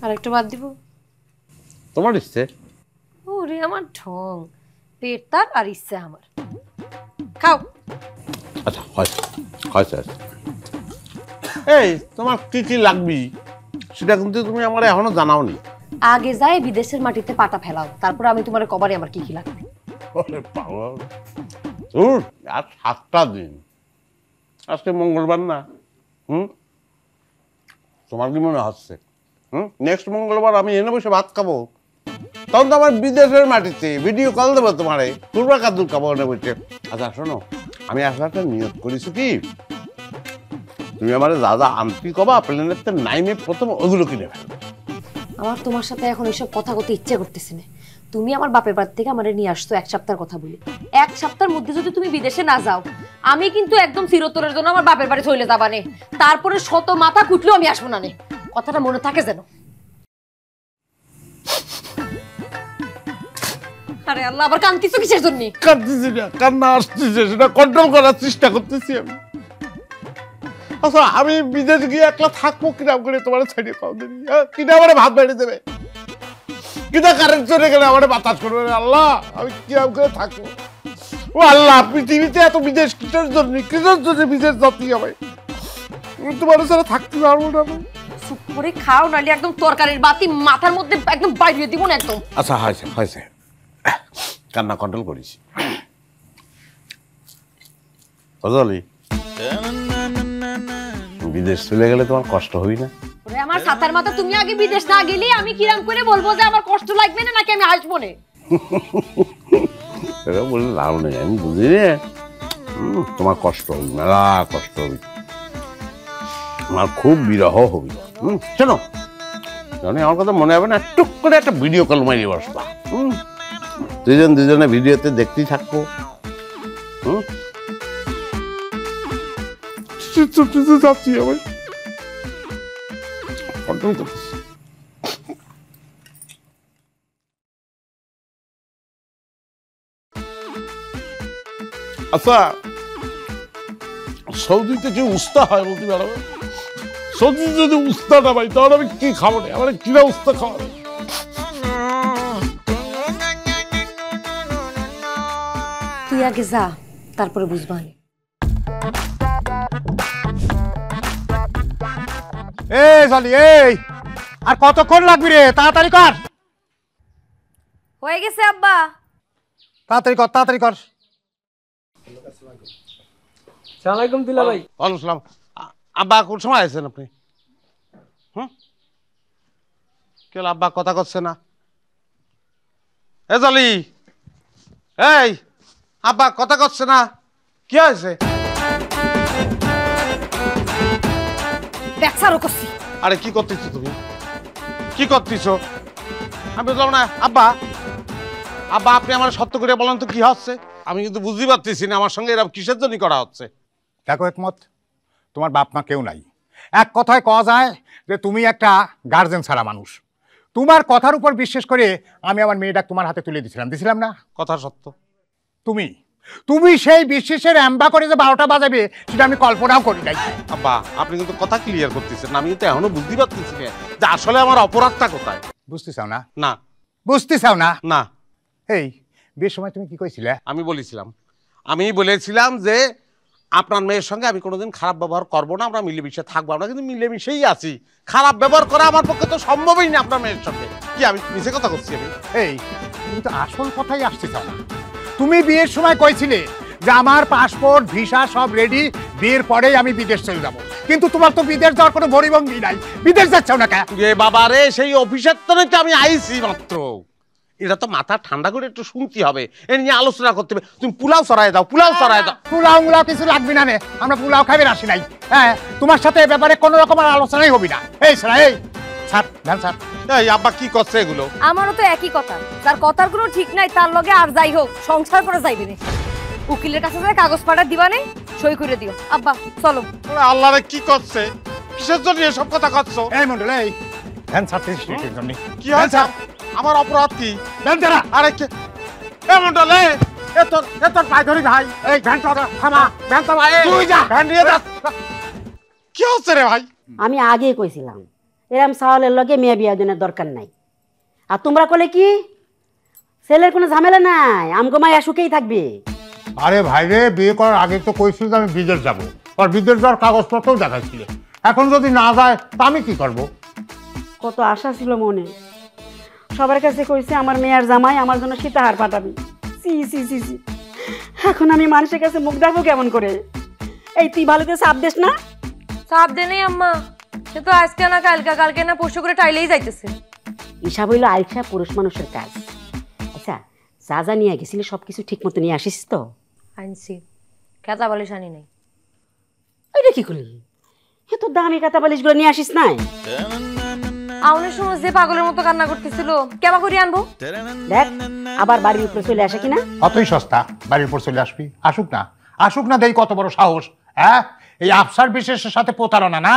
আর একটু বাদ দিব? তোমার ইচ্ছে। ওরে আমার ঠং, পেট তার আর ইচ্ছে আমার। খাও। আচ্ছা হয়েছে। এই তোমার কি কি লাগবি সেটা কিন্তু তুমি আমার এখনো জানাওনি। আগে যাই বিদেশের মাটিতে পাটা ফেলাও, তারপর আমি তোমার কবারে আমার কি কি লাগবে। ওরে পাগল, ধুর, আর 7টা দিন, আজকে মঙ্গলবার না? তোমার কি মনে হচ্ছে নেক্সট মঙ্গলবার আমি এনে বসে ভাত খাবো? তখন তো আমার বিদেশের মাটিতে ভিডিও কল দেবো তোমারে, তুলবা কাদুর খাবো এনে বসে। আচ্ছা শোনো, আমি একটা নিয়ত করেছি কি, তুমি আমার দাদা আনতি কবা প্লেনের তো নাইমে প্রথম ওগুলো কিনে ফেলবে। আমার তোমার সাথে এখন এইসব কথা বলতে ইচ্ছে করতেছে না। তুমি আমার বাপের বাড়ি থেকে আমারে নিয়ে আসছো 1 সপ্তাহের কথা বলি। 1 সপ্তাহের মধ্যে যদি তুমি বিদেশে না যাও, আমি কিন্তু একদম চিরতরের জন্য আমার বাপের বাড়ি চলে যাবা নে। তারপরে শত মাথা কুটলেও আমি আসবো না নে, কথাটা মনে থাকে যেন। আরে আল্লাহ, আবার কাঁদতেছো কিসের জন্য? কাঁদতেছি না, কান্না আসতেছে, সেটা কন্ট্রোল করার চেষ্টা করতেছি আমি। আচ্ছা আমি বিদেশ গিয়ে একলা থাকবো কিরাম করে তোমার ছেড়ে খাও দিবি? কিনা আমার ভাত বেড়ে দেবে, কিনা কারেন্ট চলে গেলে আমার বাতাস করবে? আল্লাহ, আমি কিরাম করে থাকবো? ও আল্লাহ, পৃথিবীতে এত বিদেশ কিসের জন্য বিদেশ যাচ্ছি আমি? তোমার ছাড়া থাকতে পারবো না। চুপ করে খাও, নাহলে একদম তরকারির বাতি মাথার মধ্যে একদম বাইরে দিব না একদম। আচ্ছা হয়েছে, কান্না কন্ট্রোল করিস। বিদেশ চলে গেলে তোমার কষ্ট হই না? ওরে আমার ছাতার মাথা, তুমি আগে বিদেশ না গেলে আমি কিরাম করে বলবো যে আমার কষ্ট লাগবে না নাকি আমি হাসবো না? এটা বলে লাভ নেই, আমি বুঝি রে, তোমার কষ্ট হবি, মেলা কষ্ট হবি, আমার খুব বিরহ হবি। শোনো, জানি আমার কথা মনে হবে না, টুক করে একটা ভিডিও কল মারিয়ে বসবা, দুজনে ভিডিওতে দেখতেই থাকবো। যাচ্ছি আমি কন্ট্রোল করতেছি। আচ্ছা, সৌদিতে যে উস্তা হয় বলতে পারো? সৌদিতে যদি উস্তা না পাই তাহলে আমি কি খাবো না? আমার কিনা উস্তা খাওয়াবে? তুই আগে যা, তারপরে বুঝবা। এই জলি, এই আর কতক্ষণ লাগবে রে? তাড়াতাড়ি কর। হয়ে গেছে আব্বা। তাড়াতাড়ি কর। সালামালাইকুম দুলা ভাই। ওয়ালাইকুম আসসালাম। আব্বা কোন সময় আছেন আপনি? কে আব্বা কথা করছে না? এ জলি, এই আব্বা কথা করছে না, কি হয়েছে? আরে কি করতেছো তুমি? কি করতেছো? আমি বুঝলাম না। আব্বা আপনি আমার সত্য করে বলেন তো কি হচ্ছে? আমি কিন্তু বুঝতে পারতেছি না আমার সঙ্গে এরকম কিসের জন্য করা হচ্ছে। দেখো একমত, তোমার বাপ মা কেউ নাই। এক কথায় কওয়া যায় যে তুমি একটা গার্জেন ছাড়া মানুষ। তোমার কথার উপর বিশ্বাস করে আমি আমার মেয়েটা তোমার হাতে তুলে দিছিলাম না? কথা সত্য। তুমি সেই বিশ্বাসের এম্বা করে যে 12টা বাজাবে সেটা আমি কল্পনাও করি নাই। আব্বা আপনি কিন্তু কথা ক্লিয়ার করতেছেন না, আমি কিন্তু এখনো বুঝতে পারতেছি না যে আসলে আমার অপরাধটা কোথায়। বুঝতে চাও না? না। বুঝতে চাও না? না। এই বিয়ের সময় তুমি কি কইছিলে? আমি বলেছিলাম যে আপনার মেয়ের সঙ্গে আমি কোনোদিন খারাপ ব্যবহার করবো না, আমরা মিলেমিশে থাকবো। আমরা কিন্তু মিলেমিশেই আছি, খারাপ ব্যবহার করা আমার পক্ষে তো সম্ভবই না আপনার মেয়ের সঙ্গে। কি আমি মিছে কথা করছি? এই তুমি তো আসল কথাই আসতে চাও না। তুমি বিয়ের সময় কইছিলে যে আমার পাসপোর্ট ভিসা সব রেডি, বিয়ের পরেই আমি বিদেশ চলে যাব। কিন্তু তোমার তো বিদেশ যাওয়ার কোনো ভরিভঙ্গি নাই, বিদেশ যাচ্ছাও না কেন? বাবা রে, সেই অফিসের তো আমি আইছি মাত্র। এটা তো মাথা ঠান্ডা করে একটু শুনতে হবে, এ নিয়ে আলোচনা করতে হবে। তুমি পোলাও চড়াই দাও। পোলাও কিছু লাগবে না নে, আমরা পোলাও খাইবে আসি নাই। হ্যাঁ, তোমার সাথে এ ব্যাপারে কোনো রকম আলোচনাই হবি না। এই সারা, এই ছাড় ধ্যান ছাড়। এই আব্বা কি করছে এগুলো? আমারও তো একই কথা, তার কথার কোনো ঠিক নাই, তার লগে আর যাই হোক সংসার করে যাইবে না। উকিলের কাছে যায় কাগজ পাঠা দিবা নে, সই করে দিও। আব্বা চলো। আল্লাহ রে, কি করছে? কিসের জন্য এসব কথা করছো? এই মন্ডল, এই ধ্যান ছাড়ছিস জন্য কি হয়েছে? আমার অপরাধ কি? ধ্যান ছাড়া। আরে কে? এ মন্ডল, এ তোর পায়ে ধরি ভাই। এই ভ্যান থামা, ভ্যান থামা। তুই যা, ভ্যান নিয়ে যা। কি হচ্ছে রে ভাই? আমি আগে কইছিলাম এরম সাওয়ালের লগে মেয়ে বিয়া দেওয়ার দরকার নাই। আর তোমরা কলে কি ছেলের কোনো ঝামেলা নাই, আমগো মায়া সুখেই থাকবে। আরে ভাই রে, বিয়ে করার আগে তো কইছিল যে আমি বিদেশ যাব, আর বিদেশ যাওয়ার কাগজপত্রও দেখাচ্ছিল। এখন যদি না যায় তা আমি কি করব? কত আশা ছিল মনে, সবার কাছে কইছে আমার মেয়ের জামাই আমার জন্য সীতাহার পাঠাবি। সি সি সি সি, এখন আমি মানুষের কাছে মুখ দেখবো কেমন করে? এই তুই ভালো করে চাপ দিস না। চাপ দে নেই আম্মা, সে তো আজকে না কালকে না পরশু করে টাইলেই যাইতেছে। হিসাব হইলো আরেকটা পুরুষ মানুষের কাজ। আচ্ছা, যা যা নিয়ে গেছিলি সব কিছু ঠিক মতো নিয়ে আসিস তো? আনছি, কেতা বালিশ আনি নাই। এটা কি করলি? এ তো দামি কাতা বালিশগুলো নিয়ে আসিস নাই? আউনের সময় যে পাগলের মতো কান্না করতেছিল, কেবা করে আনবো? দেখ আবার বাড়ির উপরে চলে আসে কিনা। অতই সস্তা, বাড়ির উপর চলে আসবি? আসুক না, দেই কত বড় সাহস। হ্যাঁ, এই আফসার বিশেষের সাথে প্রতারণা না,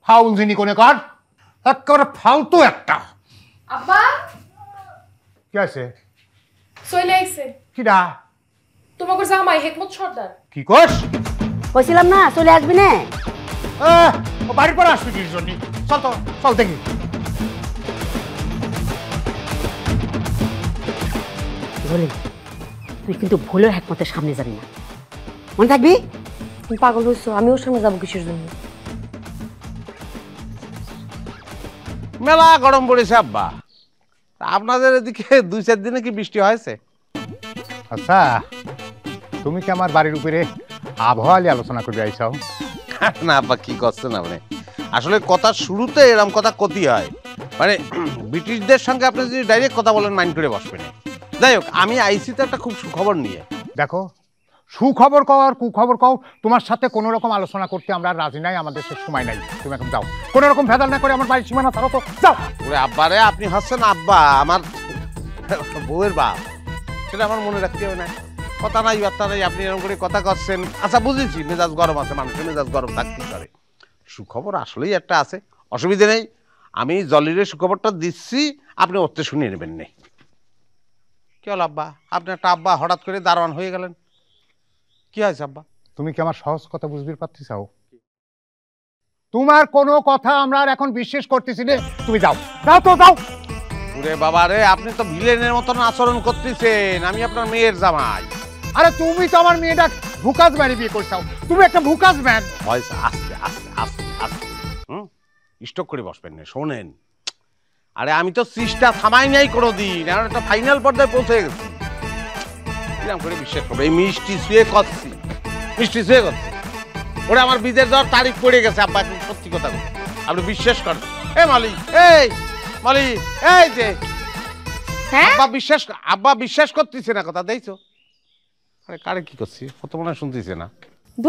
ফাউল জিনি কোনে কর, একেবারে ফালতু একটা। আব্বা কি আছে? চলে আইছে কিডা? তোমাকে জামাই হেকমত সর্দার। কি করস? কইছিলাম না চলে আসবি না। ও বাড়ির পর আসবি কি জন্য? চল তো, চল দেখি। বলি তুই কিন্তু ভুলেও একমতের সামনে যাবি না, মনে থাকবি। তুমি পাগল হইছো, আমি ওর সঙ্গে যাবো কিসের জন্য? মেলা গরম পড়েছে আব্বা। আপনাদের এদিকে 2-4 দিনে কি বৃষ্টি হয়েছে? আচ্ছা, তুমি কি আমার বাড়ির উপরে আবহাওয়া নিয়ে আলোচনা করবে আইসাও? না আব্বা, কি করছেন আপনি? আসলে কথা শুরুতে এরকম কথা কতি হয়, মানে ব্রিটিশদের সঙ্গে আপনি যদি ডাইরেক্ট কথা বলেন মাইন্ড করে বসবেন। যাই হোক, আমি আইসি তো একটা খুব সুখবর নিয়ে। দেখো, সুখবর কও আর কুখবর কও, তোমার সাথে কোনো রকম আলোচনা করতে আমরা রাজি নাই, আমাদের সে সময় নাই। তুমি এখন যাও, কোনো রকম ভেদাল না করে আমার বাড়ির সীমানা ছাড়ো তো, যাও। ওরে আব্বারে, আপনি হচ্ছেন আব্বা, আমার বউয়ের বাপ, সেটা আমার মনে রাখতে হবে না। কথা নাই বার্তা নাই, আপনি এরকম করে কথা করছেন। আচ্ছা বুঝেছি, মেজাজ গরম আছে, মানুষের মেজাজ গরম থাকতেই পারে। সুখবর আসলেই একটা আছে, অসুবিধে নেই। আমি জলিরে সুখবরটা দিচ্ছি, আপনি ওতে শুনিয়ে নেবেন নেই। কি হল আব্বা, আপনি একটা আব্বা হঠাৎ করে দারোয়ান হয়ে গেলেন, কি হয়েছে আব্বা? তুমি কি আমার সহজ কথা বুঝতে পারতে চাও? তোমার কোনো কথা আমরা আর এখন বিশ্বাস করতেছি না, তুমি যাও, যাও তো, যাও। ওরে বাবা রে, আপনি তো ভিলেনের মতন আচরণ করতেছেন, আমি আপনার মেয়ের জামাই। আরে তুমি তো আমার মেয়েটা ভুকাজ ম্যানে বিয়ে করছাও, তুমি একটা ভুকাজ ম্যান। ভয়েস আস্তে আস্তে আস্তে আস্তে, স্টক করে বসবেন না, শোনেন। আরে আমি তো চেষ্টা থামাই নাই কোনোদিন, এখন একটা ফাইনাল পর্যায়ে পৌঁছে গেছি। কিরম করে বিশ্বাস করবো? এই মিষ্টি শুয়ে করছি, ওরা আমার বিদেশ যাওয়ার তারিখ পড়ে গেছে আব্বা, এখন সত্যি কথা বলি, আপনি বিশ্বাস করেন। মালিক, মালিক, এই যে আব্বা বিশ্বাস করতেছে না কথা, দেখছো? আরে কারে কি করছি, কত মনে শুনতেছে না।